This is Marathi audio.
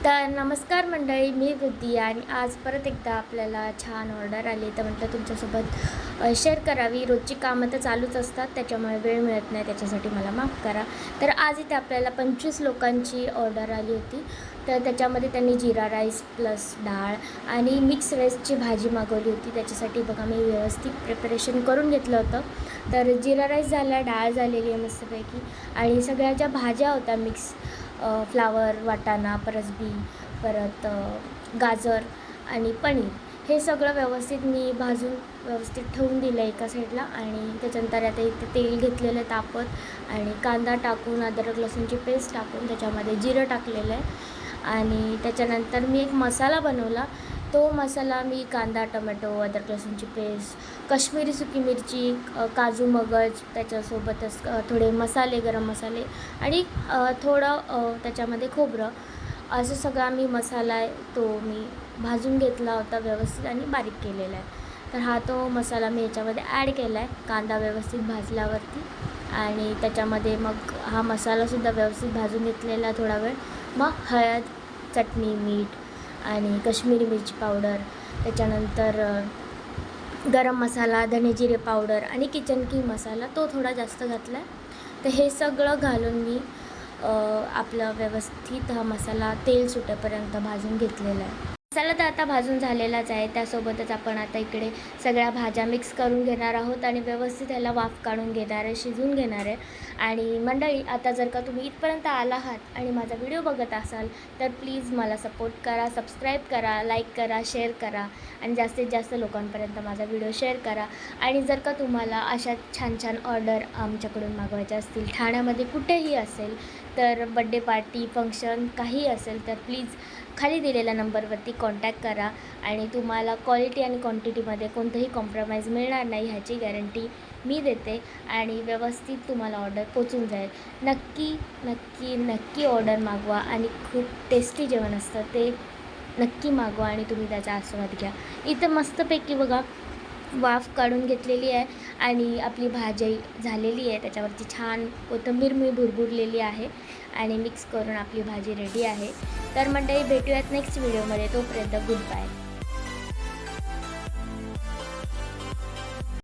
तर नमस्कार मंडळी, मी वृद्धी आणि आज परत एकदा आपल्याला छान ऑर्डर आली. तर म्हटलं तुमच्यासोबत शेअर करावी. रोजची कामं तर चालूच असतात, त्याच्यामुळे वेळ मिळत नाही, त्याच्यासाठी मला माफ करा. तर आज इथे आपल्याला 25 लोकांची ऑर्डर आली होती. तर त्याच्यामध्ये त्यांनी जिरा राईस प्लस डाळ आणि मिक्स व्हेजची भाजी मागवली होती. त्याच्यासाठी बघा मी व्यवस्थित प्रिपरेशन करून घेतलं होतं. तर जिरा राईस झाला, डाळ झालेली आहे मस्तपैकी आणि सगळ्या ज्या भाज्या होत्या मिक्स फ्लावर, वाटाणा, परसबी, परत गाजर आणि पनीर हे सगळं व्यवस्थित मी भाजून व्यवस्थित ठेवून दिलं एका साईडला. आणि त्याच्यानंतर आता इथे तेल घेतलेलं तापत आणि कांदा टाकून अद्रक लसूणची पेस्ट टाकून त्याच्यामध्ये जिरं टाकलेलं आहे आणि त्याच्यानंतर मी एक मसाला बनवला. तो मसाला मी कांदा, टोमॅटो, अद्रक लसूणची पेस्ट, काश्मीरी सुकी मिरची, काजू मगज, त्याच्यासोबतच थोडे मसाले, गरम मसाले आणि थोडं त्याच्यामध्ये खोबरं, असं सगळा मी मसाला आहे तो मी भाजून घेतला होता व्यवस्थित आणि बारीक केलेला आहे. तर हा तो मसाला मी याच्यामध्ये ॲड केला आहे कांदा व्यवस्थित भाजल्यावरती. आणि त्याच्यामध्ये मग हा मसालासुद्धा व्यवस्थित भाजून घेतलेला थोडा वेळ. मग हळद, चटणी, मीठ आणि काश्मीरी मिरची पावडर, त्याच्यानंतर गरम मसाला, धने जिरे पावडर आणि किचन किंग मसाला तो थोडा जास्त घातला आहे. तर हे सगळं घालून मी आपलं व्यवस्थित हा मसाला तेल सुटेपर्यंत भाजून घेतलेला आहे. मसाला तर आता भाजून झालेलाच आहे. त्यासोबतच आपण आता इकडे सगळ्या भाज्या मिक्स करून घेणार आहोत आणि व्यवस्थित ह्याला वाफ काढून घेणार आहे, शिजवून घेणार आहे. आणि मंडळी, आता जर का तुम्ही इथपर्यंत आला आहात आणि माझा व्हिडिओ बघत असाल तर प्लीज मला सपोर्ट करा, सबस्क्राईब करा, लाईक करा, शेअर करा आणि जास्तीत जास्त लोकांपर्यंत माझा व्हिडिओ शेअर करा. आणि जर का तुम्हाला अशा छान छान ऑर्डर आमच्याकडून मागवायच्या असतील, ठाण्यामध्ये कुठेही असेल, तर बड्डे पार्टी, फंक्शन काही असेल, तर प्लीज खाली दिलेल्या नंबरवरती कॉन्टॅक्ट करा. आणि तुम्हाला क्वालिटी आणि क्वांटिटीमध्ये कोणतंही कॉम्प्रोमाइज मिळणार नाही ह्याची गॅरंटी मी देते. आणि व्यवस्थित तुम्हाला ऑर्डर पोचून जाईल. नक्की नक्की नक्की ऑर्डर मागवा आणि खूप टेस्टी जेवण असतं ते नक्की मागवा आणि तुम्ही त्याचा आस्वाद घ्या. इथं मस्तपैकी बघा वाफ काढून घेतलेली आहे आणि आपली भाजी झालेली आहे. त्याच्यावरती छान कोथिंबीर मी भुरभुरलेली आहे आणि मिक्स करून आपली भाजी रेडी आहे. तर मंडळी, भेटूयात नेक्स्ट व्हिडिओमध्ये. तोपर्यंत गुड बाय.